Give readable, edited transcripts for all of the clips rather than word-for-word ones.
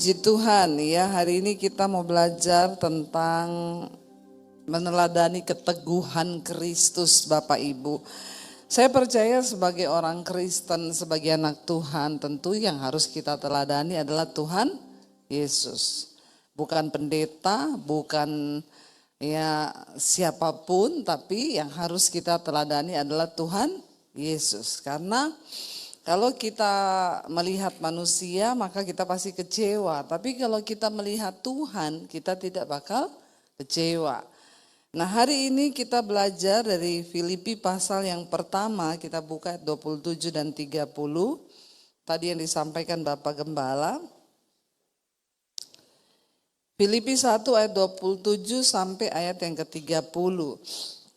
Puji Tuhan ya, hari ini kita mau belajar tentang meneladani keteguhan Kristus Bapak Ibu. Saya percaya sebagai orang Kristen, sebagai anak Tuhan, tentu yang harus kita teladani adalah Tuhan Yesus. Bukan pendeta, bukan ya siapapun, tapi yang harus kita teladani adalah Tuhan Yesus. Karena kalau kita melihat manusia maka kita pasti kecewa. Tapi kalau kita melihat Tuhan kita tidak bakal kecewa. Nah hari ini kita belajar dari Filipi pasal yang pertama. Kita buka ayat 27 dan 30. Tadi yang disampaikan Bapak Gembala. Filipi 1 ayat 27 sampai ayat yang ke-30.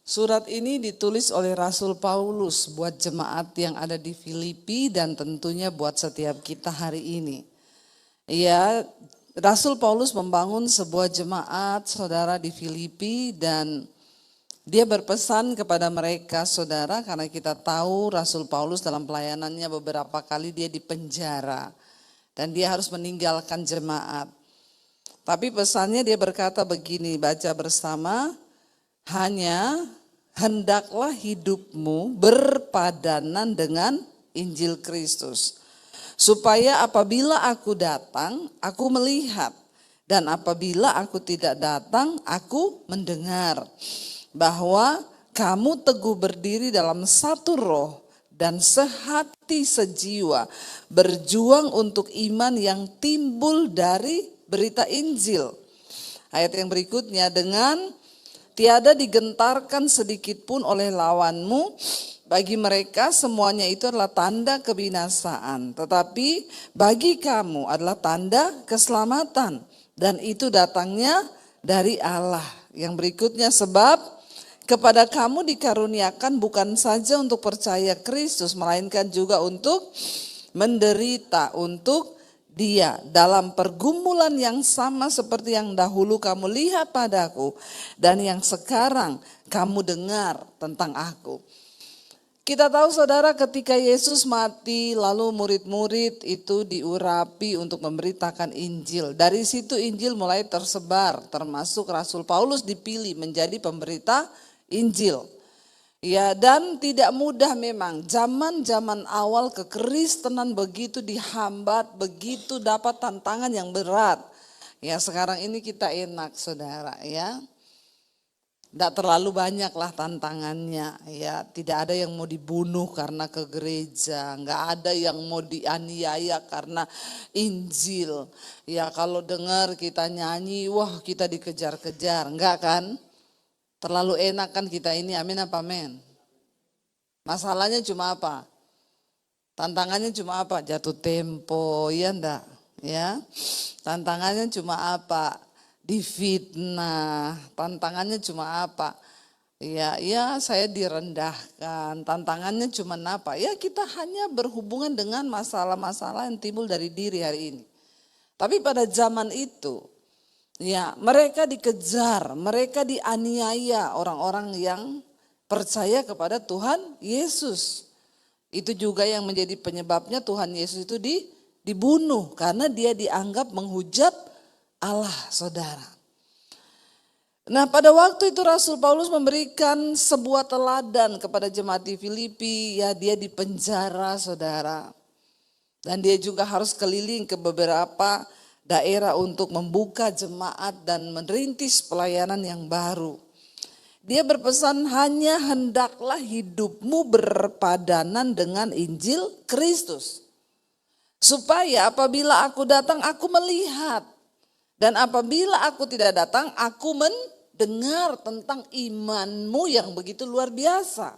Surat ini ditulis oleh Rasul Paulus buat jemaat yang ada di Filipi dan tentunya buat setiap kita hari ini. Ya, Rasul Paulus membangun sebuah jemaat saudara di Filipi dan dia berpesan kepada mereka saudara, karena kita tahu Rasul Paulus dalam pelayanannya beberapa kali dia dipenjara dan dia harus meninggalkan jemaat. Tapi pesannya dia berkata begini, baca bersama. Hanya hendaklah hidupmu berpadanan dengan Injil Kristus. Supaya apabila aku datang, aku melihat. Dan apabila aku tidak datang, aku mendengar. Bahwa kamu teguh berdiri dalam satu roh dan sehati sejiwa. Berjuang untuk iman yang timbul dari berita Injil. Ayat yang berikutnya, dengan tiada digentarkan sedikit pun oleh lawanmu, bagi mereka semuanya itu adalah tanda kebinasaan. Tetapi bagi kamu adalah tanda keselamatan. Dan itu datangnya dari Allah. Yang berikutnya, sebab kepada kamu dikaruniakan bukan saja untuk percaya Kristus, melainkan juga untuk menderita untuk Dia dalam pergumulan yang sama seperti yang dahulu kamu lihat padaku dan yang sekarang kamu dengar tentang aku. Kita tahu saudara, ketika Yesus mati lalu murid-murid itu diurapi untuk memberitakan Injil. Dari situ Injil mulai tersebar, termasuk Rasul Paulus dipilih menjadi pemberita Injil. Ya, dan tidak mudah memang, zaman-zaman awal kekristenan begitu dihambat, begitu dapat tantangan yang berat. Ya sekarang ini kita enak saudara ya, tidak terlalu banyak lah tantangannya ya. Tidak ada yang mau dibunuh karena ke gereja, nggak ada yang mau dianiaya karena Injil. Ya kalau dengar kita nyanyi, wah kita dikejar-kejar, enggak kan? Terlalu enak kan kita ini, amin apa amin. Masalahnya cuma apa? Tantangannya cuma apa? Jatuh tempo, ya enggak? Ya. Tantangannya cuma apa? Difitnah. Tantangannya cuma apa? Ya saya direndahkan. Tantangannya cuma apa? Ya kita hanya berhubungan dengan masalah-masalah yang timbul dari diri hari ini. Tapi pada zaman itu, ya, mereka dikejar, mereka dianiaya orang-orang yang percaya kepada Tuhan Yesus. Itu juga yang menjadi penyebabnya Tuhan Yesus itu dibunuh karena dia dianggap menghujat Allah, saudara. Nah, pada waktu itu Rasul Paulus memberikan sebuah teladan kepada jemaat di Filipi, ya dia dipenjara, saudara. Dan dia juga harus keliling ke beberapa daerah untuk membuka jemaat dan merintis pelayanan yang baru. Dia berpesan, hanya hendaklah hidupmu berpadanan dengan Injil Kristus. Supaya apabila aku datang aku melihat. Dan apabila aku tidak datang aku mendengar tentang imanmu yang begitu luar biasa.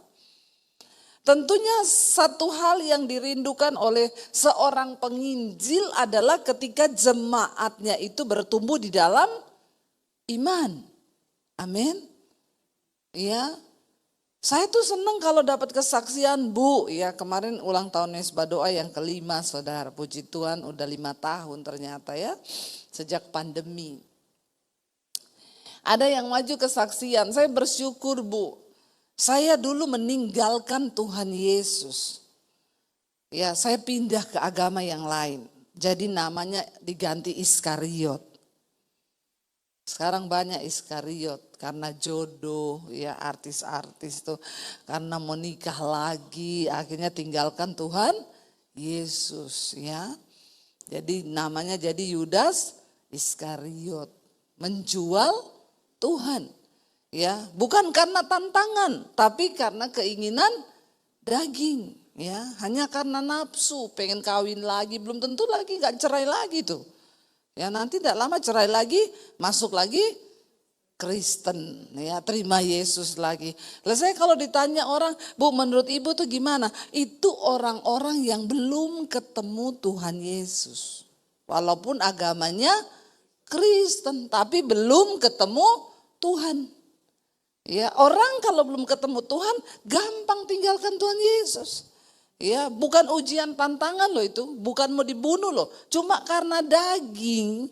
Tentunya satu hal yang dirindukan oleh seorang penginjil adalah ketika jemaatnya itu bertumbuh di dalam iman. Amin. Ya. Saya tuh senang kalau dapat kesaksian Bu. Ya kemarin ulang tahun Mesbah Doa yang ke-5 saudara. Puji Tuhan udah 5 tahun ternyata ya. Sejak pandemi. Ada yang maju kesaksian. Saya bersyukur Bu. Saya dulu meninggalkan Tuhan Yesus. Ya, saya pindah ke agama yang lain. Jadi namanya diganti Iskariot. Sekarang banyak Iskariot karena jodoh, ya artis-artis tuh karena mau nikah lagi akhirnya tinggalkan Tuhan Yesus, ya. Jadi namanya jadi Yudas Iskariot, menjual Tuhan. Ya, bukan karena tantangan, tapi karena keinginan daging, ya. Hanya karena nafsu, pengen kawin lagi, belum tentu lagi gak cerai lagi tuh. Ya, nanti tidak lama cerai lagi, masuk lagi Kristen, ya, terima Yesus lagi. Lalu saya kalau ditanya orang, Bu, menurut Ibu tuh gimana? Itu orang-orang yang belum ketemu Tuhan Yesus. Walaupun agamanya Kristen, tapi belum ketemu Tuhan. Ya, orang kalau belum ketemu Tuhan, gampang tinggalkan Tuhan Yesus. Ya, bukan ujian tantangan loh itu, bukan mau dibunuh loh. Cuma karena daging,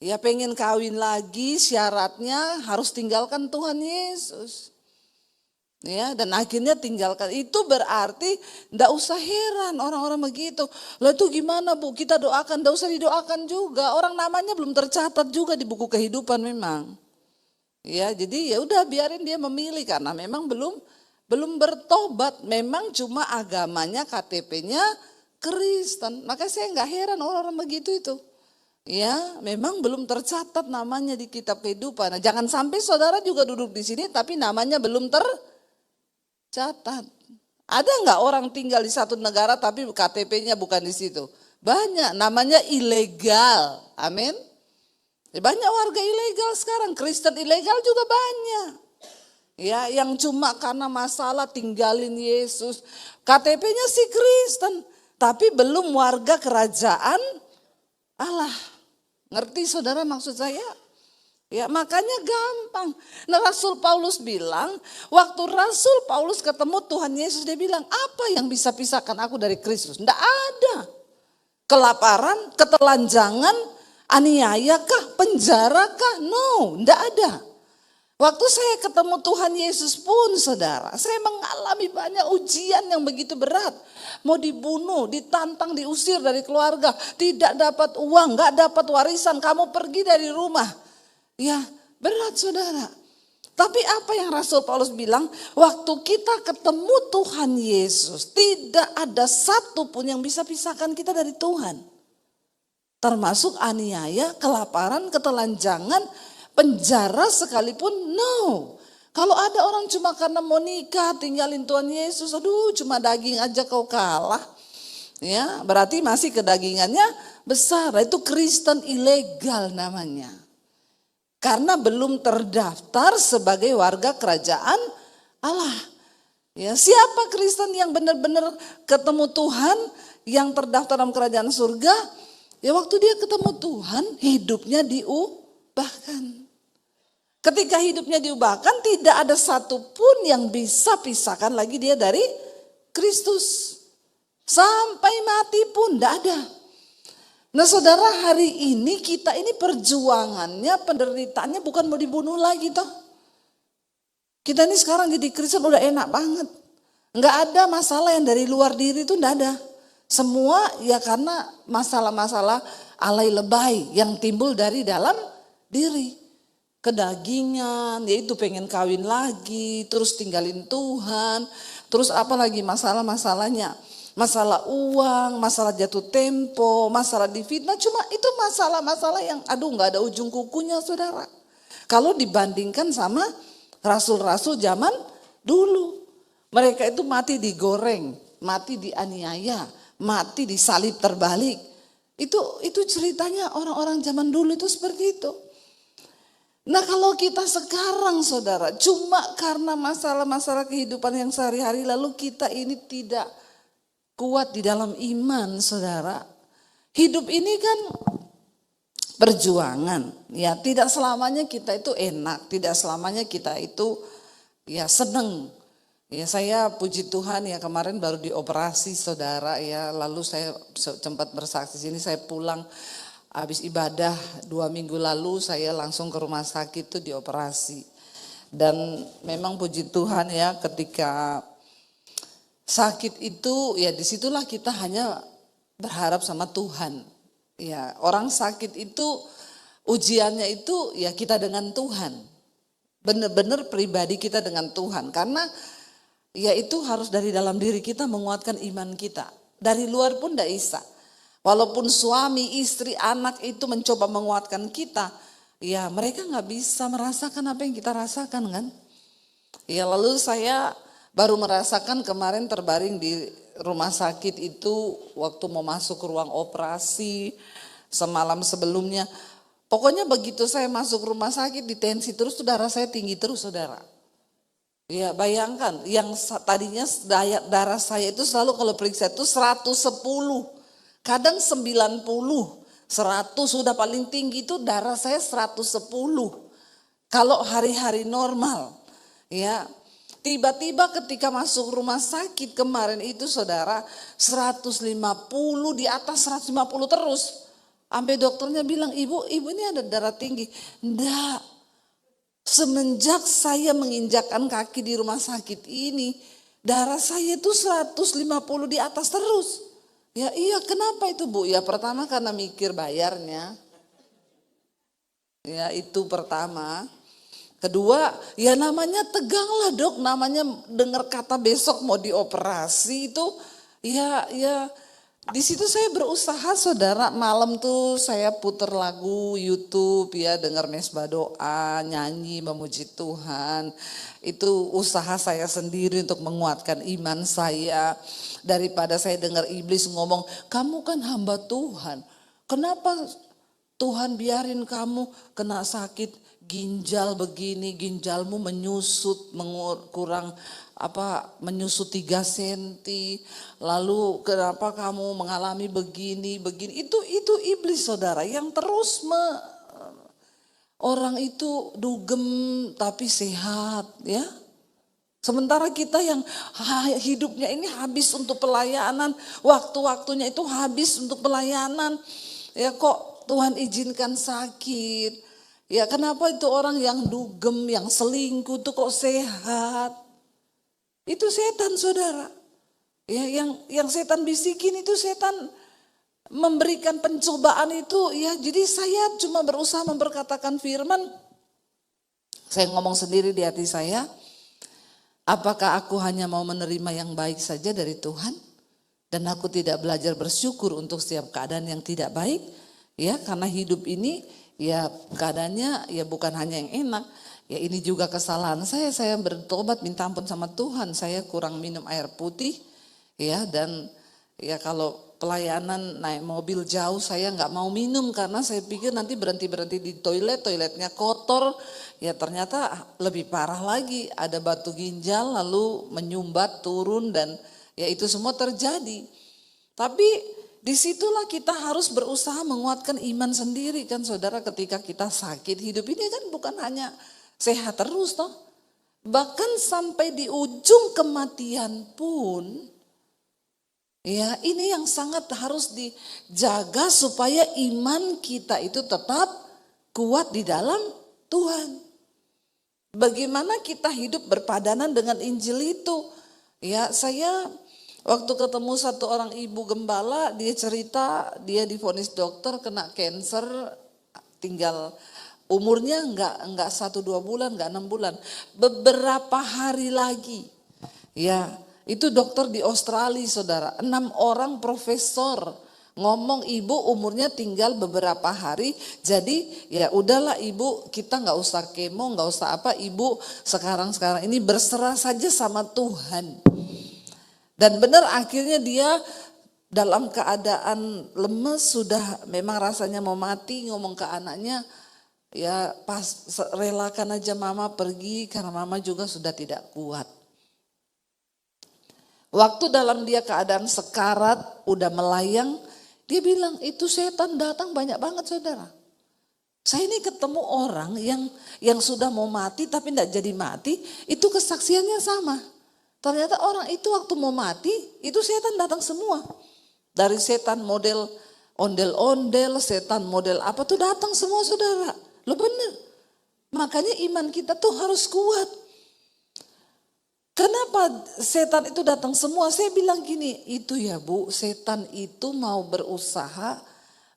ya pengen kawin lagi, syaratnya harus tinggalkan Tuhan Yesus. Ya, dan akhirnya tinggalkan. Itu berarti enggak usah heran orang-orang begitu. Lah itu gimana Bu? Kita doakan, enggak usah didoakan juga. Orang namanya belum tercatat juga di buku kehidupan memang. Ya, jadi ya udah biarin dia memilih karena memang belum bertobat. Memang cuma agamanya KTP-nya Kristen. Maka saya enggak heran orang-orang begitu itu. Ya, memang belum tercatat namanya di kitab kehidupan. Nah, jangan sampai saudara juga duduk di sini tapi namanya belum tercatat. Ada nggak orang tinggal di satu negara tapi KTP-nya bukan di situ? Banyak, namanya ilegal. Amin. Banyak warga ilegal sekarang, Kristen ilegal juga banyak. Ya, yang cuma karena masalah tinggalin Yesus. KTP-nya si Kristen, tapi belum warga kerajaan Allah. Ngerti saudara maksud saya? Ya, makanya gampang. Nah, Rasul Paulus bilang, waktu Rasul Paulus ketemu Tuhan Yesus, dia bilang, apa yang bisa pisahkan aku dari Kristus? Tidak ada. Kelaparan, ketelanjangan, aniayakah, penjarakah? No, tidak ada. Waktu saya ketemu Tuhan Yesus pun saudara, saya mengalami banyak ujian yang begitu berat. Mau dibunuh, ditantang, diusir dari keluarga, tidak dapat uang, gak dapat warisan, kamu pergi dari rumah. Ya, berat saudara. Tapi apa yang Rasul Paulus bilang, waktu kita ketemu Tuhan Yesus, tidak ada satu pun yang bisa pisahkan kita dari Tuhan. Termasuk aniaya, kelaparan, ketelanjangan, penjara sekalipun, no. Kalau ada orang cuma karena mau nikah, tinggalin Tuhan Yesus, aduh cuma daging aja kau kalah. Ya, berarti masih kedagingannya besar, itu Kristen ilegal namanya. Karena belum terdaftar sebagai warga kerajaan Allah. Ya, siapa Kristen yang benar-benar ketemu Tuhan, yang terdaftar dalam kerajaan surga? Ya waktu dia ketemu Tuhan, hidupnya diubahkan. Ketika hidupnya diubahkan, tidak ada satupun yang bisa pisahkan lagi dia dari Kristus. Sampai mati pun tidak ada. Nah saudara, hari ini kita ini perjuangannya, penderitaannya bukan mau dibunuh lagi toh. Kita ini sekarang jadi Kristen udah enak banget. Enggak ada masalah yang dari luar diri itu enggak ada. Semua ya karena masalah-masalah alay lebay yang timbul dari dalam diri. Kedagingan, yaitu pengen kawin lagi, terus tinggalin Tuhan, terus apa lagi masalah-masalahnya. Masalah uang, masalah jatuh tempo, masalah difitnah, cuma itu masalah-masalah yang aduh nggak ada ujung kukunya saudara. Kalau dibandingkan sama rasul-rasul zaman dulu. Mereka itu mati digoreng, mati dianiaya, mati disalib terbalik. Itu ceritanya orang-orang zaman dulu itu seperti itu. Nah kalau kita sekarang saudara, cuma karena masalah-masalah kehidupan yang sehari-hari lalu kita ini tidak kuat di dalam iman saudara. Hidup ini kan perjuangan. Ya, tidak selamanya kita itu enak, tidak selamanya kita itu ya seneng. Ya saya puji Tuhan ya kemarin baru dioperasi saudara ya. Lalu saya sempat bersaksi sini, saya pulang habis ibadah 2 minggu lalu saya langsung ke rumah sakit itu dioperasi. Dan memang puji Tuhan ya ketika sakit itu ya disitulah kita hanya berharap sama Tuhan. Ya, orang sakit itu ujiannya itu ya kita dengan Tuhan. Benar-benar pribadi kita dengan Tuhan. Karena ya itu harus dari dalam diri kita menguatkan iman kita. Dari luar pun tidak bisa. Walaupun suami, istri, anak itu mencoba menguatkan kita. Ya mereka nggak bisa merasakan apa yang kita rasakan kan. Ya lalu saya baru merasakan kemarin terbaring di rumah sakit itu waktu mau masuk ke ruang operasi semalam sebelumnya. Pokoknya begitu saya masuk rumah sakit ditensi terus, darah saya tinggi terus saudara. Ya bayangkan yang tadinya darah saya itu selalu kalau periksa itu 110, kadang 90, 100 sudah paling tinggi itu darah saya 110. Kalau hari-hari normal ya. Tiba-tiba ketika masuk rumah sakit kemarin itu saudara 150 di atas 150 terus. Sampai dokternya bilang ibu ini ada darah tinggi. Enggak. Semenjak saya menginjakkan kaki di rumah sakit ini darah saya itu 150 di atas terus. Ya iya kenapa itu Bu? Ya pertama karena mikir bayarnya. Ya itu pertama. Kedua, ya namanya tegang lah dok, namanya dengar kata besok mau dioperasi itu, ya di situ saya berusaha saudara, malam tuh saya puter lagu YouTube ya, dengar mesbah doa, nyanyi memuji Tuhan, itu usaha saya sendiri untuk menguatkan iman saya, daripada saya dengar iblis ngomong, kamu kan hamba Tuhan, kenapa Tuhan biarin kamu kena sakit? Ginjal begini, ginjalmu menyusut, kurang menyusut 3 senti, lalu kenapa kamu mengalami begini, itu iblis saudara yang terus orang itu dugem tapi sehat ya. Sementara kita yang hidupnya ini habis untuk pelayanan, waktu-waktunya itu habis untuk pelayanan, ya kok Tuhan izinkan sakit. Ya kenapa itu orang yang dugem, yang selingkuh tuh kok sehat? Itu setan saudara. Ya yang setan bisikin itu setan memberikan pencobaan itu ya. Jadi saya cuma berusaha memperkatakan firman. Saya ngomong sendiri di hati saya. Apakah aku hanya mau menerima yang baik saja dari Tuhan? Dan aku tidak belajar bersyukur untuk setiap keadaan yang tidak baik? Ya karena hidup ini ya keadaannya ya bukan hanya yang enak, ya ini juga kesalahan saya bertobat minta ampun sama Tuhan, saya kurang minum air putih ya, dan ya kalau pelayanan naik mobil jauh saya nggak mau minum karena saya pikir nanti berhenti di toiletnya kotor, ya ternyata lebih parah lagi ada batu ginjal lalu menyumbat turun dan ya itu semua terjadi. Tapi disitulah kita harus berusaha menguatkan iman sendiri kan saudara, ketika kita sakit. Hidup ini kan bukan hanya sehat terus toh. Bahkan sampai di ujung kematian pun ya ini yang sangat harus dijaga supaya iman kita itu tetap kuat di dalam Tuhan. Bagaimana kita hidup berpadanan dengan Injil itu? Ya saya waktu ketemu satu orang ibu gembala, dia cerita dia divonis dokter kena cancer, tinggal umurnya enggak 1-2 bulan, enggak 6 bulan. Beberapa hari lagi, ya itu dokter di Australia saudara, 6 orang profesor ngomong ibu umurnya tinggal beberapa hari, jadi ya udahlah ibu kita enggak usah kemo, enggak usah apa, ibu sekarang ini berserah saja sama Tuhan. Dan benar akhirnya dia dalam keadaan lemes, sudah memang rasanya mau mati, ngomong ke anaknya, ya pas relakan aja mama pergi karena mama juga sudah tidak kuat. Waktu dalam dia keadaan sekarat, udah melayang, dia bilang itu setan datang banyak banget saudara. Saya ini ketemu orang yang sudah mau mati tapi tidak jadi mati, itu kesaksiannya sama. Ternyata orang itu waktu mau mati, itu setan datang semua. Dari setan model ondel-ondel, setan model apa tuh datang semua saudara. Lo bener. Makanya iman kita tuh harus kuat. Kenapa setan itu datang semua? Saya bilang gini, itu ya Bu, setan itu mau berusaha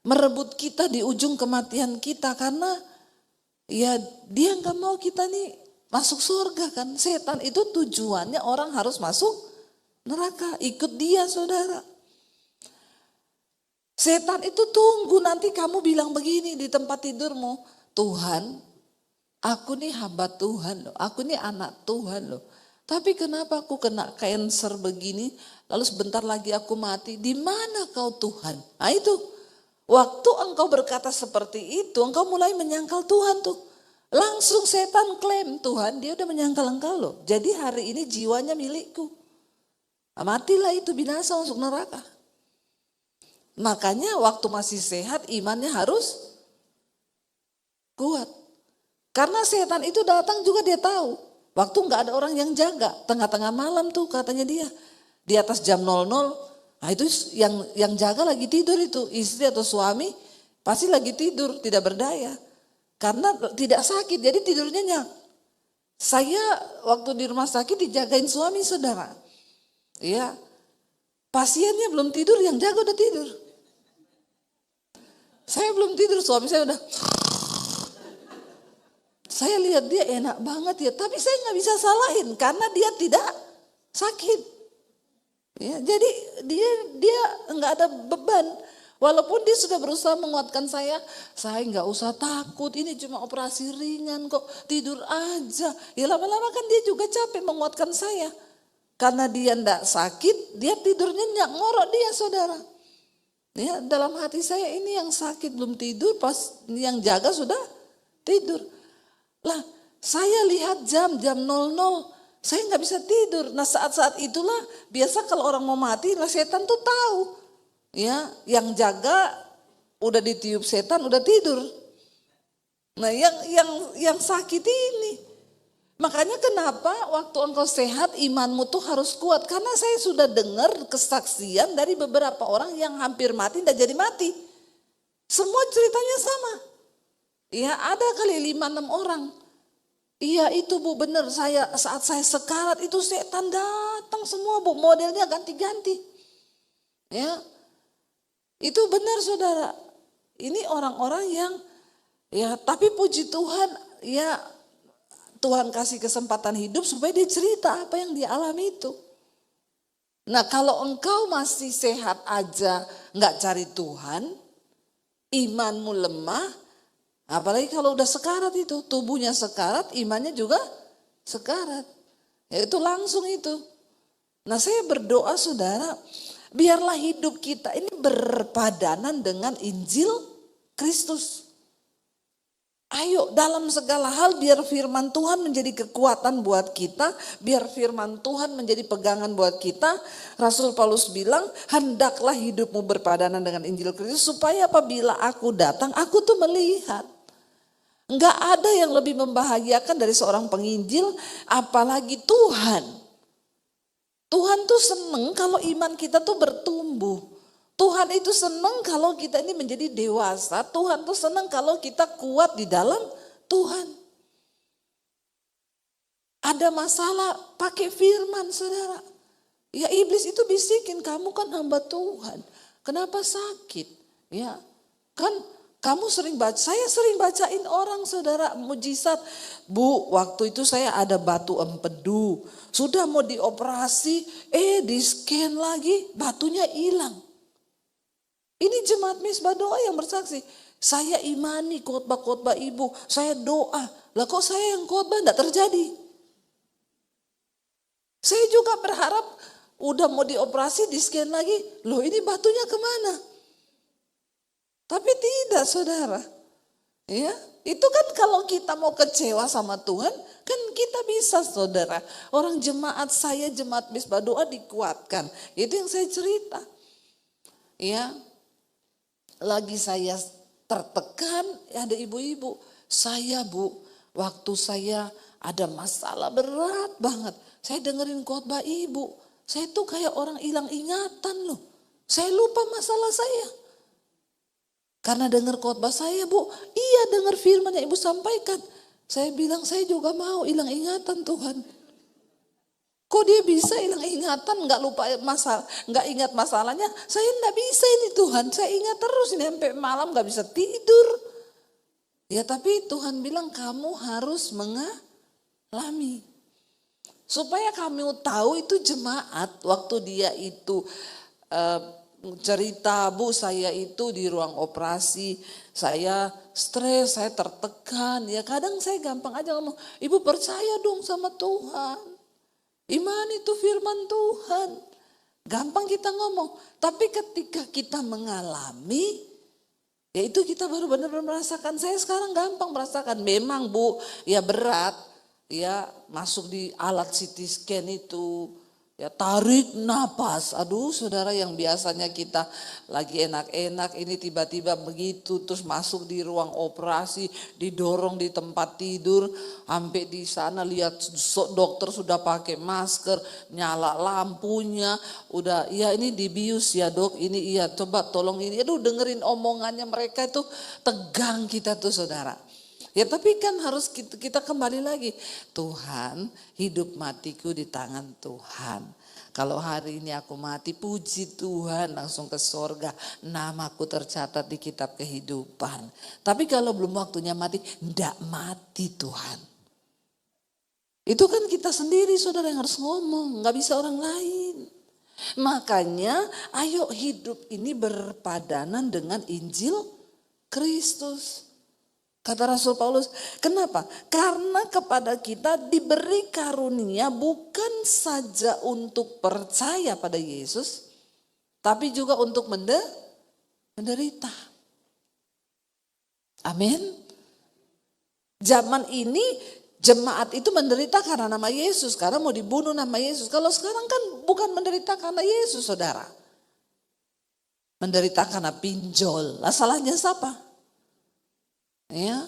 merebut kita di ujung kematian kita, karena ya dia nggak mau kita nih masuk surga kan. Setan itu tujuannya orang harus masuk neraka, ikut dia saudara. Setan itu tunggu nanti kamu bilang begini di tempat tidurmu, Tuhan, aku nih hamba Tuhan loh, aku nih anak Tuhan loh. Tapi kenapa aku kena cancer begini, lalu sebentar lagi aku mati, di mana kau Tuhan? Nah itu, waktu engkau berkata seperti itu, engkau mulai menyangkal Tuhan tuh. Langsung setan klaim Tuhan, dia udah menyangkal engkau loh. Jadi hari ini jiwanya milikku. Nah, matilah itu, binasa masuk neraka. Makanya waktu masih sehat imannya harus kuat. Karena setan itu datang juga dia tahu. Waktu nggak ada orang yang jaga, tengah-tengah malam tuh katanya dia. Di atas jam 00, nah itu yang jaga lagi tidur itu. Istri atau suami pasti lagi tidur, tidak berdaya. Karena tidak sakit, jadi tidurnya nyenyak. Saya waktu di rumah sakit dijagain suami saudara. Ya, pasiennya belum tidur, yang jaga udah tidur. Saya belum tidur, suami saya udah. Saya lihat dia enak banget ya, tapi saya nggak bisa salahin karena dia tidak sakit. Ya, jadi dia nggak ada beban. Walaupun dia sudah berusaha menguatkan saya nggak usah takut, ini cuma operasi ringan kok, tidur aja. Ya lama-lama kan dia juga capek menguatkan saya. Karena dia nggak sakit, dia tidur nyenyak, ngorok dia saudara. Ya, dalam hati saya ini yang sakit belum tidur, pas yang jaga sudah tidur. Lah saya lihat jam 00, saya nggak bisa tidur. Nah saat-saat itulah biasa kalau orang mau mati, lah setan tuh tahu. Ya, yang jaga udah ditiup setan udah tidur. Nah, yang sakit ini. Makanya kenapa waktu engkau sehat imanmu tuh harus kuat, karena saya sudah dengar kesaksian dari beberapa orang yang hampir mati dan jadi mati. Semua ceritanya sama. Ya, ada kali 5-6 orang. Iya itu Bu, benar, saat saya sekarat itu setan datang semua Bu, modelnya ganti-ganti. Ya. Itu benar saudara, ini orang-orang yang ya tapi puji Tuhan ya Tuhan kasih kesempatan hidup supaya dia cerita apa yang dia alami itu. Nah kalau engkau masih sehat aja nggak cari Tuhan, imanmu lemah, apalagi kalau udah sekarat itu, tubuhnya sekarat, imannya juga sekarat. Ya itu langsung itu. Nah saya berdoa saudara, biarlah hidup kita ini berpadanan dengan Injil Kristus. Ayo dalam segala hal biar firman Tuhan menjadi kekuatan buat kita. Biar firman Tuhan menjadi pegangan buat kita. Rasul Paulus bilang hendaklah hidupmu berpadanan dengan Injil Kristus. Supaya apabila aku datang aku tuh melihat. Enggak ada yang lebih membahagiakan dari seorang penginjil apalagi Tuhan. Tuhan tuh seneng kalau iman kita tuh bertumbuh. Tuhan itu seneng kalau kita ini menjadi dewasa. Tuhan tuh seneng kalau kita kuat di dalam Tuhan. Ada masalah pakai firman saudara. Ya iblis itu bisikin, kamu kan hamba Tuhan. Kenapa sakit? Ya kan kamu sering baca, saya sering bacain orang saudara mujizat. Bu, waktu itu saya ada batu empedu. Sudah mau dioperasi, di scan lagi batunya hilang. Ini jemaat Misbah Doa yang bersaksi. Saya imani khotbah-khotbah ibu, saya doa. Lah kok saya yang khotbah enggak terjadi? Saya juga berharap udah mau dioperasi, di scan lagi. Loh ini batunya kemana? Tapi tidak saudara. Ya, itu kan kalau kita mau kecewa sama Tuhan, kan kita bisa saudara. Orang jemaat saya, jemaat Misbah Doa dikuatkan. Itu yang saya cerita. Ya, lagi saya tertekan, ada ibu-ibu. Saya Bu, waktu saya ada masalah berat banget. Saya dengerin khotbah ibu. Saya tuh kayak orang hilang ingatan loh. Saya lupa masalah saya. Karena dengar khotbah saya Bu, iya dengar firman yang ibu sampaikan. Saya bilang saya juga mau hilang ingatan Tuhan. Kok dia bisa hilang ingatan, nggak lupa masalah, nggak ingat masalahnya? Saya nggak bisa ini Tuhan, saya ingat terus ini sampai malam nggak bisa tidur. Ya tapi Tuhan bilang kamu harus mengalami. Supaya kamu tahu itu jemaat waktu dia itu cerita, Bu saya itu di ruang operasi, saya stres, saya tertekan. Ya kadang saya gampang aja ngomong, Ibu percaya dong sama Tuhan. Iman itu firman Tuhan. Gampang kita ngomong. Tapi ketika kita mengalami, ya itu kita baru benar-benar merasakan. Saya sekarang gampang merasakan. Memang Bu, ya berat. Ya masuk di alat CT scan itu. Ya tarik napas, aduh saudara yang biasanya kita lagi enak-enak ini tiba-tiba begitu terus masuk di ruang operasi, didorong di tempat tidur, sampai di sana lihat dokter sudah pakai masker, nyala lampunya, udah ya ini dibius ya dok, ini iya coba tolong ini, aduh dengerin omongannya mereka itu tegang kita tuh saudara. Ya tapi kan harus kita kembali lagi. Tuhan, hidup matiku di tangan Tuhan. Kalau hari ini aku mati, puji Tuhan langsung ke sorga. Namaku tercatat di kitab kehidupan. Tapi kalau belum waktunya mati, enggak mati Tuhan. Itu kan kita sendiri saudara yang harus ngomong, enggak bisa orang lain. Makanya ayo hidup ini berpadanan dengan Injil Kristus. Kata Rasul Paulus, kenapa? Karena kepada kita diberi karunia bukan saja untuk percaya pada Yesus, tapi juga untuk menderita. Amin. Zaman ini jemaat itu menderita karena nama Yesus, karena mau dibunuh nama Yesus. Kalau sekarang kan bukan menderita karena Yesus, saudara. Menderita karena pinjol. Lah salahnya siapa? Ya,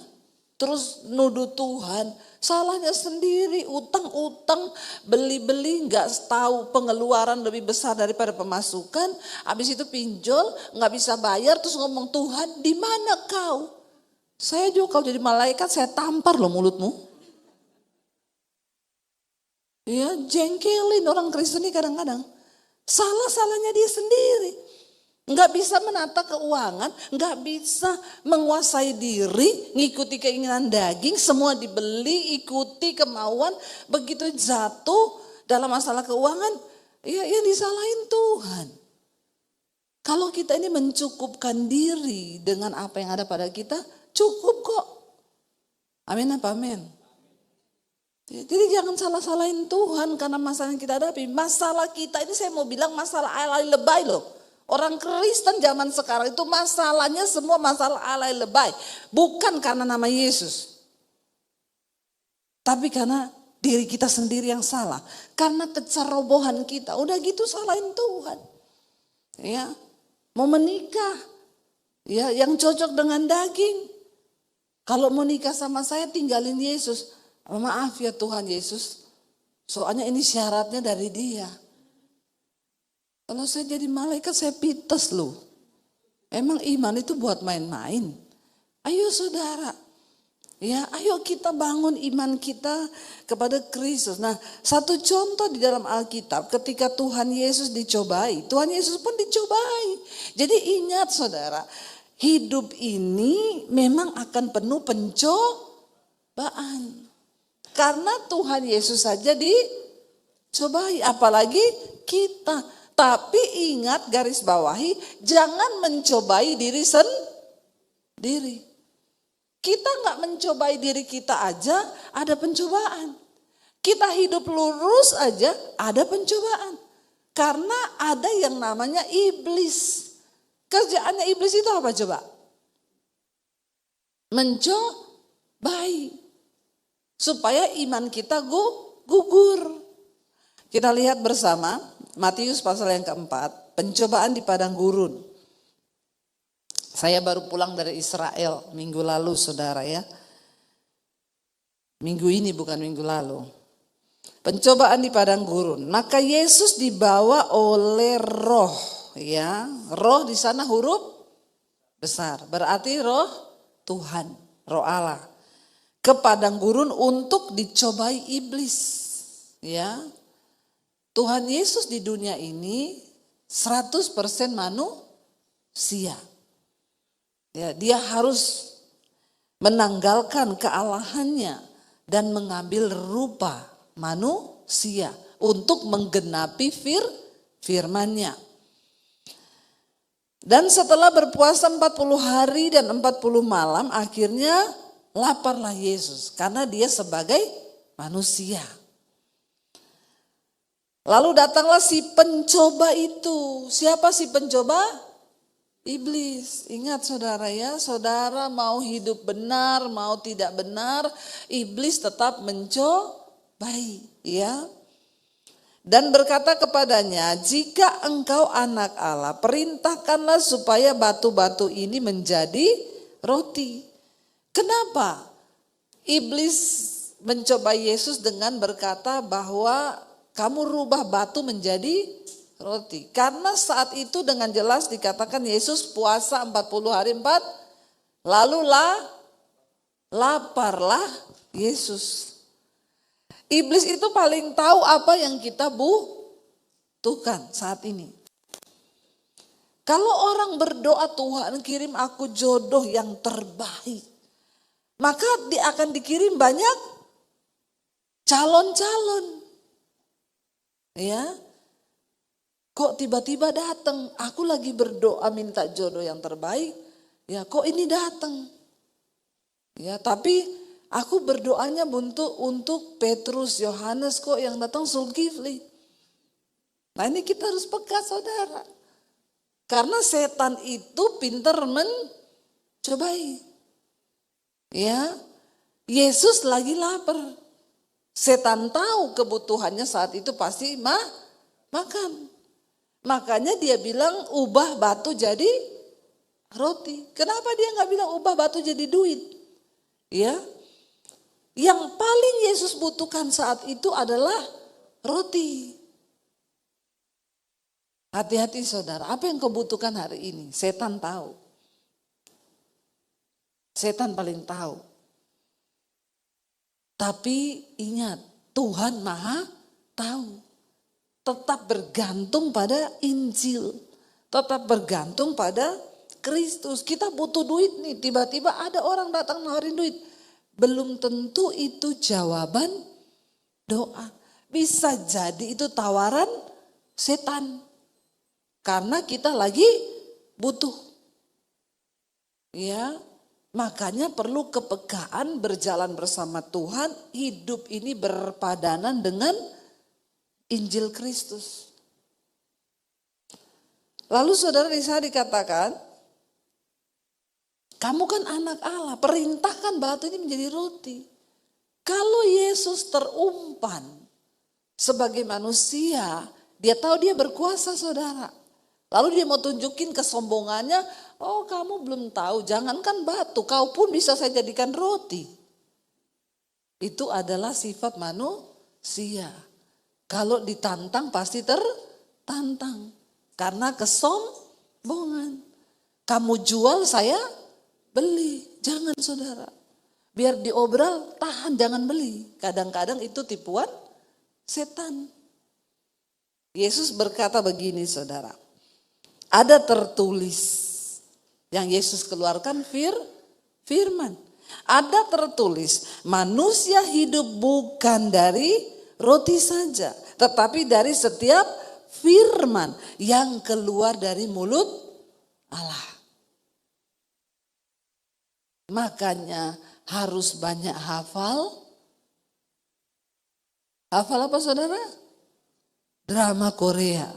terus nuduh Tuhan, salahnya sendiri, utang-utang, beli-beli nggak tahu pengeluaran lebih besar daripada pemasukan, habis itu pinjol, nggak bisa bayar, terus ngomong Tuhan di mana kau? Saya juga kalau jadi malaikat saya tampar loh mulutmu. Ya jengkelin orang Kristen ini kadang-kadang, salahnya dia sendiri. Nggak bisa menata keuangan, nggak bisa menguasai diri, ngikuti keinginan daging, semua dibeli, ikuti kemauan, begitu jatuh dalam masalah keuangan, ya yang disalahin Tuhan. Kalau kita ini mencukupkan diri dengan apa yang ada pada kita, cukup kok. Amin apa amin? Jadi jangan salah-salahin Tuhan karena masalah yang kita hadapi. Masalah kita ini saya mau bilang masalah alay lebay loh. Orang Kristen zaman sekarang itu masalahnya semua masalah alay lebay. Bukan karena nama Yesus. Tapi karena diri kita sendiri yang salah. Karena kecerobohan kita. Udah gitu salahin Tuhan. Ya, mau menikah. Ya, yang cocok dengan daging. Kalau mau nikah sama saya tinggalin Yesus. Maaf ya Tuhan Yesus. Soalnya ini syaratnya dari dia. Kalau saya jadi malaikat saya pites loh. Emang iman itu buat main-main. Ayo saudara. Ya, ayo kita bangun iman kita kepada Kristus. Nah, satu contoh di dalam Alkitab ketika Tuhan Yesus dicobai. Tuhan Yesus pun dicobai. Jadi ingat saudara. Hidup ini memang akan penuh pencobaan. Karena Tuhan Yesus saja dicobai. Apalagi kita. Tapi ingat garis bawahi, jangan mencobai diri sendiri. Kita nggak mencobai diri kita aja, ada pencobaan. Kita hidup lurus aja, ada pencobaan. Karena ada yang namanya iblis. Kerjaannya iblis itu apa coba? Mencobai. Supaya iman kita gugur. Kita lihat bersama. Matius pasal yang keempat, pencobaan di padang gurun. Saya baru pulang dari Israel minggu lalu saudara ya. Minggu ini bukan minggu lalu. Pencobaan di padang gurun. Maka Yesus dibawa oleh roh ya. Roh di sana huruf besar. Berarti roh Tuhan, roh Allah. Ke padang gurun untuk dicobai iblis ya. Tuhan Yesus di dunia ini 100% manusia. Ya, dia harus menanggalkan kealahannya dan mengambil rupa manusia untuk menggenapi firman-Nya. Dan setelah berpuasa 40 hari dan 40 malam, akhirnya laparlah Yesus karena dia sebagai manusia. Lalu datanglah si pencoba itu. Siapa si pencoba? Iblis. Ingat saudara ya, saudara mau hidup benar, mau tidak benar, iblis tetap mencobai, ya. Dan berkata kepadanya, jika engkau anak Allah, perintahkanlah supaya batu-batu ini menjadi roti. Kenapa? Iblis mencoba Yesus dengan berkata bahwa kamu rubah batu menjadi roti. Karena saat itu dengan jelas dikatakan Yesus puasa 40 hari 4. Lalu laparlah Yesus. Iblis itu paling tahu apa yang kita butuhkan saat ini. Kalau orang berdoa, Tuhan kirim aku jodoh yang terbaik, maka dia akan dikirim banyak calon-calon. Ya, kok tiba-tiba datang? Aku lagi berdoa minta jodoh yang terbaik, ya kok ini datang? Ya, tapi aku berdoanya untuk Petrus, Yohanes, kok yang datang Zulkifli. Nah ini kita harus peka saudara. Karena setan itu pintar mencobai. Ya, Yesus lagi lapar. Setan tahu kebutuhannya saat itu pasti makan. Makanya dia bilang ubah batu jadi roti. Kenapa dia nggak bilang ubah batu jadi duit? Ya, yang paling Yesus butuhkan saat itu adalah roti. Hati-hati saudara, apa yang kau butuhkan hari ini? Setan tahu. Setan paling tahu. Tapi ingat, Tuhan Maha tahu. Tetap bergantung pada Injil. Tetap bergantung pada Kristus. Kita butuh duit nih, tiba-tiba ada orang datang nawarin duit. Belum tentu itu jawaban doa. Bisa jadi itu tawaran setan. Karena kita lagi butuh. Ya, makanya perlu kepekaan berjalan bersama Tuhan. Hidup ini berpadanan dengan Injil Kristus. Lalu saudara di sana dikatakan, kamu kan anak Allah, perintahkan batu ini menjadi roti. Kalau Yesus terumpan sebagai manusia, dia tahu dia berkuasa saudara. Lalu dia mau tunjukin kesombongannya, oh kamu belum tahu, jangankan batu, kau pun bisa saya jadikan roti. Itu adalah sifat manusia. Kalau ditantang pasti tertantang. Karena kesombongan. Kamu jual saya beli, jangan saudara. Biar diobral, tahan jangan beli. Kadang-kadang itu tipuan setan. Yesus berkata begini saudara. Ada tertulis yang Yesus keluarkan firman. Ada tertulis manusia hidup bukan dari roti saja. Tetapi dari setiap firman yang keluar dari mulut Allah. Makanya harus banyak hafal. Hafal apa saudara? Drama Korea.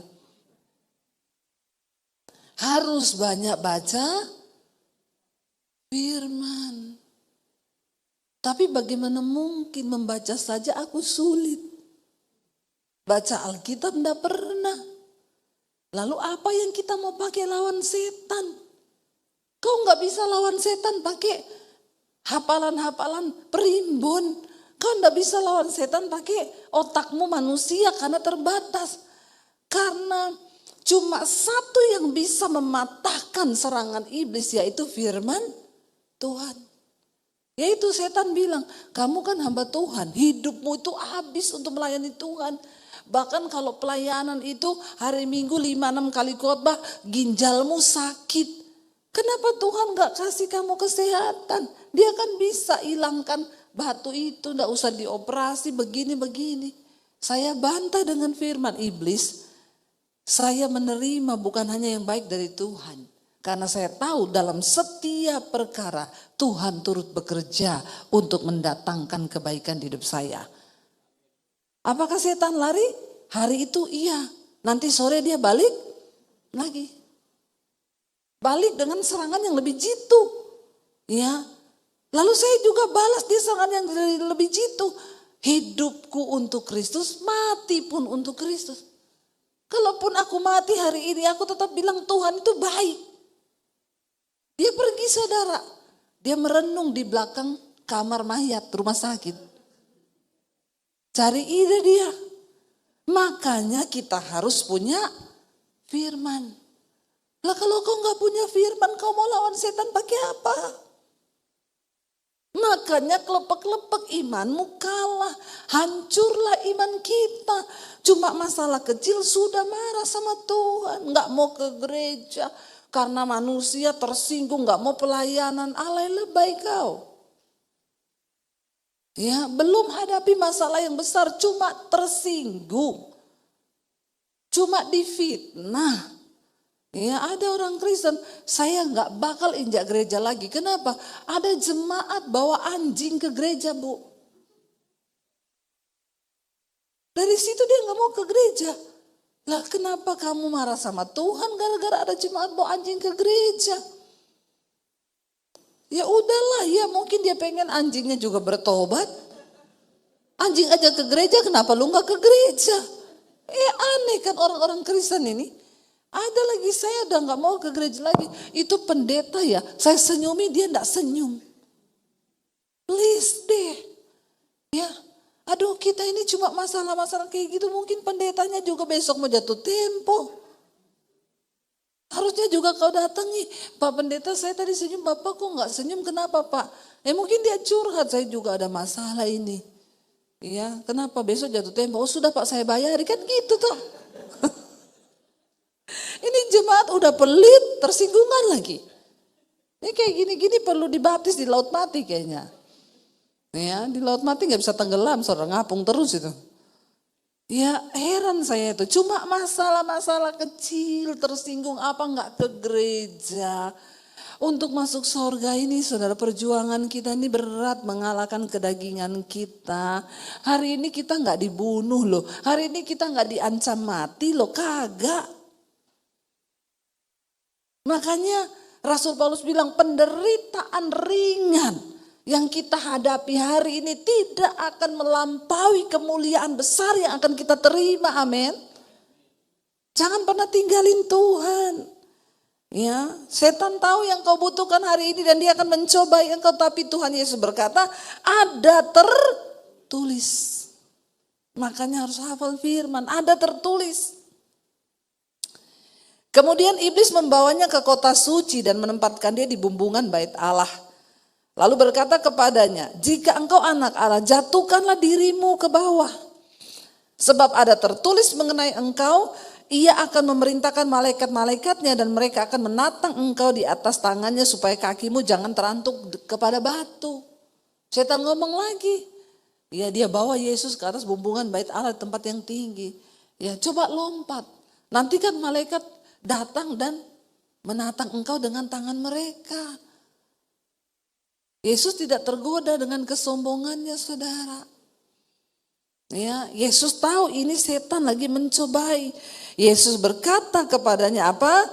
Harus banyak baca firman. Tapi bagaimana mungkin membaca saja aku sulit. Baca Alkitab enggak pernah. Lalu apa yang kita mau pakai lawan setan? Kau enggak bisa lawan setan pakai hafalan-hafalan primbon. Kau enggak bisa lawan setan pakai otakmu manusia karena terbatas. Karena cuma satu yang bisa mematahkan serangan iblis yaitu firman Tuhan. Yaitu setan bilang, kamu kan hamba Tuhan, hidupmu itu habis untuk melayani Tuhan. Bahkan kalau pelayanan itu hari Minggu 5-6 kali khotbah, ginjalmu sakit. Kenapa Tuhan gak kasih kamu kesehatan? Dia kan bisa hilangkan batu itu, gak usah dioperasi begini-begini. Saya bantah dengan firman iblis, saya menerima bukan hanya yang baik dari Tuhan. Karena saya tahu dalam setiap perkara Tuhan turut bekerja untuk mendatangkan kebaikan di hidup saya. Apakah setan lari? Hari itu iya. Nanti sore dia balik lagi. Balik dengan serangan yang lebih jitu. Ya. Lalu saya juga balas dia serangan yang lebih jitu. Hidupku untuk Kristus, mati pun untuk Kristus. Kalaupun aku mati hari ini, aku tetap bilang Tuhan itu baik. Dia pergi saudara, dia merenung di belakang kamar mayat rumah sakit. Cari ide dia. Makanya kita harus punya firman. Lah kalau kau gak punya firman, kau mau lawan setan pakai apa? Makanya kelepek-kelepek imanmu kalah. Hancurlah iman kita. Cuma masalah kecil sudah marah sama Tuhan. Gak mau ke gereja. Karena manusia tersinggung, gak mau pelayanan, alay lebay kau. Ya, belum hadapi masalah yang besar, cuma tersinggung. Cuma difitnah. Ya, ada orang Kristen, saya gak bakal injak gereja lagi. Kenapa? Ada jemaat bawa anjing ke gereja, Bu. Dari situ dia gak mau ke gereja. Lah kenapa kamu marah sama Tuhan gara-gara ada jemaat bawa anjing ke gereja? Ya udahlah, ya mungkin dia pengen anjingnya juga bertobat. Anjing aja ke gereja, kenapa lu gak ke gereja? Aneh kan orang-orang Kristen ini. Ada lagi, saya udah gak mau ke gereja lagi. Itu pendeta ya, saya senyumi dia gak senyum. Please deh. Ya. Aduh kita ini cuma masalah-masalah kayak gitu, mungkin pendetanya juga besok mau jatuh tempo. Harusnya juga kau datangi, Pak Pendeta saya tadi senyum, Bapak kok gak senyum, kenapa Pak? Mungkin dia curhat, saya juga ada masalah ini. Iya, kenapa besok jatuh tempo? Oh sudah Pak saya bayari, kan gitu tuh. Ini jemaat udah pelit, tersinggungan lagi. Ini kayak gini-gini perlu dibaptis di laut mati kayaknya. Ya, di laut mati gak bisa tenggelam, saudara ngapung terus itu. Ya heran saya itu, cuma masalah-masalah kecil tersinggung apa gak ke gereja. Untuk masuk surga ini saudara, perjuangan kita ini berat, mengalahkan kedagingan kita. Hari ini kita gak dibunuh loh, hari ini kita gak diancam mati loh, kagak. Makanya Rasul Paulus bilang penderitaan ringan yang kita hadapi hari ini tidak akan melampaui kemuliaan besar yang akan kita terima. Amin. Jangan pernah tinggalin Tuhan. Ya, setan tahu yang kau butuhkan hari ini dan dia akan mencobai engkau, tapi Tuhan Yesus berkata, ada tertulis. Makanya harus hafal firman, ada tertulis. Kemudian iblis membawanya ke kota suci dan menempatkan dia di bumbungan bait Allah. Lalu berkata kepadanya, jika engkau anak Allah, jatuhkanlah dirimu ke bawah. Sebab ada tertulis mengenai engkau, ia akan memerintahkan malaikat-malaikatnya dan mereka akan menatang engkau di atas tangannya supaya kakimu jangan terantuk kepada batu. Setan ngomong lagi. Ya dia bawa Yesus ke atas bumbungan bait Allah, tempat yang tinggi. Ya coba lompat. Nanti kan malaikat datang dan menatang engkau dengan tangan mereka. Yesus tidak tergoda dengan kesombongannya saudara. Ya, Yesus tahu ini setan lagi mencobai. Yesus berkata kepadanya apa?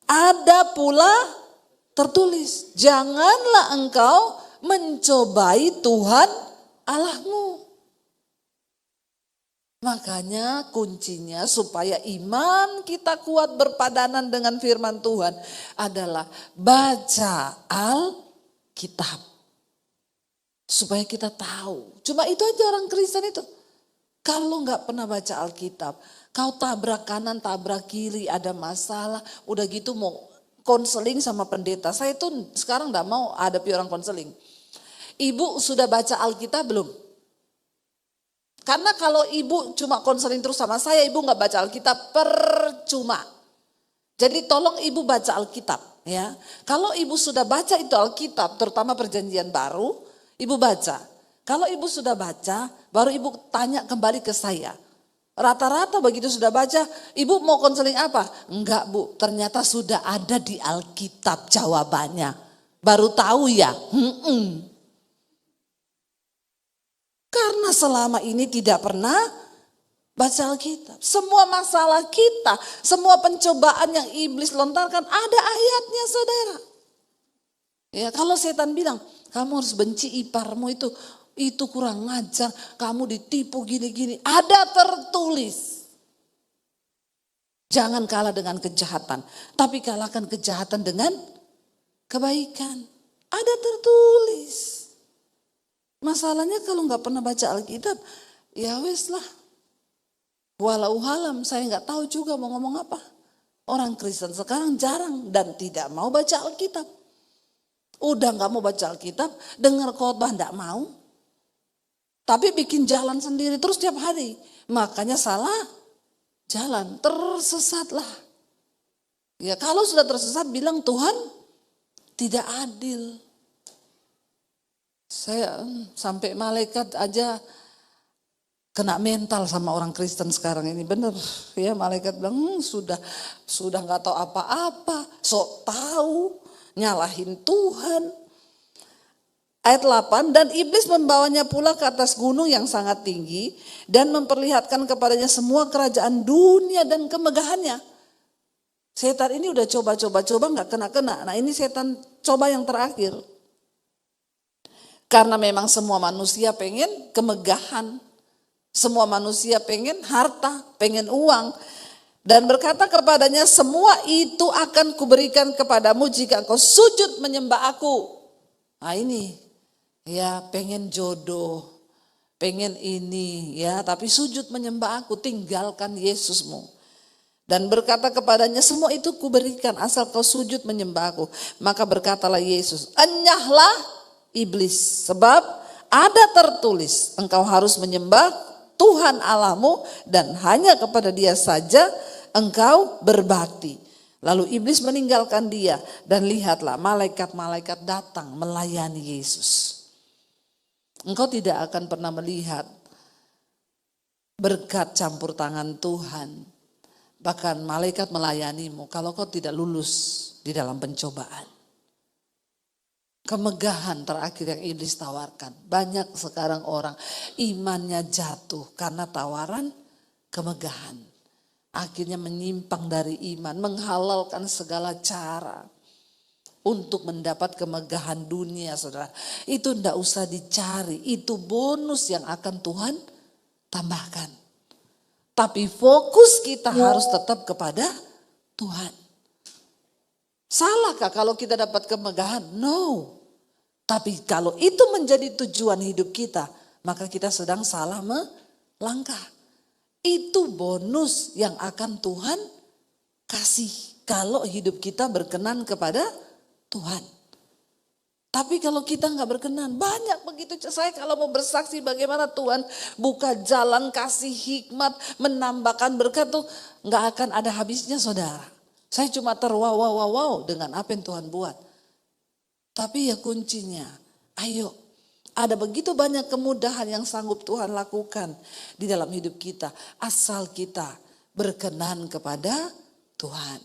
Ada pula tertulis, janganlah engkau mencobai Tuhan Allahmu. Makanya kuncinya supaya iman kita kuat berpadanan dengan firman Tuhan adalah baca Alkitab. Supaya kita tahu. Cuma itu aja orang Kristen itu. Kalau gak pernah baca Alkitab, kau tabrak kanan, tabrak kiri, ada masalah. Udah gitu mau konseling sama pendeta. Saya tuh sekarang gak mau hadapi orang konseling. Ibu sudah baca Alkitab belum? Karena kalau ibu cuma konseling terus sama saya, ibu nggak baca Alkitab, percuma. Jadi tolong ibu baca Alkitab ya. Kalau ibu sudah baca itu Alkitab, terutama perjanjian baru, ibu baca. Kalau ibu sudah baca, baru ibu tanya kembali ke saya. Rata-rata begitu sudah baca, ibu mau konseling apa? Enggak bu, ternyata sudah ada di Alkitab jawabannya. Baru tahu ya. Karena selama ini tidak pernah baca Alkitab. Semua masalah kita, semua pencobaan yang iblis lontarkan ada ayatnya saudara. Ya, kalau setan bilang, kamu harus benci iparmu itu kurang ngajar, kamu ditipu gini-gini. Ada tertulis. Jangan kalah dengan kejahatan, tapi kalahkan kejahatan dengan kebaikan. Ada tertulis. Masalahnya kalau nggak pernah baca Alkitab, ya wes lah. Walau alam, saya nggak tahu juga mau ngomong apa. Orang Kristen sekarang jarang dan tidak mau baca Alkitab. Udah nggak mau baca Alkitab, dengar khotbah nggak mau. Tapi bikin jalan sendiri terus tiap hari. Makanya salah jalan, tersesatlah. Ya kalau sudah tersesat bilang Tuhan tidak adil. Saya sampai malaikat aja kena mental sama orang Kristen sekarang ini, bener ya. Malaikat bilang sudah nggak tahu apa-apa, sok tahu, nyalahin Tuhan. Ayat 8, dan iblis membawanya pula ke atas gunung yang sangat tinggi dan memperlihatkan kepadanya semua kerajaan dunia dan kemegahannya. Setan ini udah coba nggak kena. Nah ini setan coba yang terakhir. Karena memang semua manusia pengen kemegahan. Semua manusia pengen harta, pengen uang. Dan berkata kepadanya, semua itu akan kuberikan kepadamu jika engkau sujud menyembah aku. Nah ini, ya pengen jodoh, pengen ini ya, tapi sujud menyembah aku, tinggalkan Yesusmu. Dan berkata kepadanya, semua itu kuberikan asal kau sujud menyembah aku. Maka berkatalah Yesus, enyahlah iblis, sebab ada tertulis, engkau harus menyembah Tuhan Allahmu dan hanya kepada Dia saja engkau berbakti. Lalu iblis meninggalkan dia dan lihatlah malaikat-malaikat datang melayani Yesus. Engkau tidak akan pernah melihat berkat campur tangan Tuhan, bahkan malaikat melayanimu kalau kau tidak lulus di dalam pencobaan. Kemegahan terakhir yang iblis tawarkan. Banyak sekarang orang imannya jatuh karena tawaran kemegahan. Akhirnya menyimpang dari iman, menghalalkan segala cara untuk mendapat kemegahan dunia, saudara. Itu tidak usah dicari, itu bonus yang akan Tuhan tambahkan. Tapi fokus kita harus tetap kepada Tuhan. Salahkah kalau kita dapat kemegahan? No. Tapi kalau itu menjadi tujuan hidup kita, maka kita sedang salah melangkah. Itu bonus yang akan Tuhan kasih kalau hidup kita berkenan kepada Tuhan. Tapi kalau kita nggak berkenan, banyak begitu. Saya kalau mau bersaksi bagaimana Tuhan buka jalan, kasih hikmat, menambahkan berkat tuh nggak akan ada habisnya, saudara. Saya cuma terwaw dengan apa yang Tuhan buat. Tapi ya kuncinya, ayo, ada begitu banyak kemudahan yang sanggup Tuhan lakukan di dalam hidup kita. Asal kita berkenan kepada Tuhan.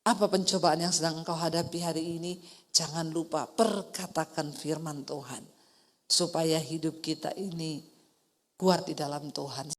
Apa pencobaan yang sedang engkau hadapi hari ini? Jangan lupa perkatakan firman Tuhan. Supaya hidup kita ini kuat di dalam Tuhan.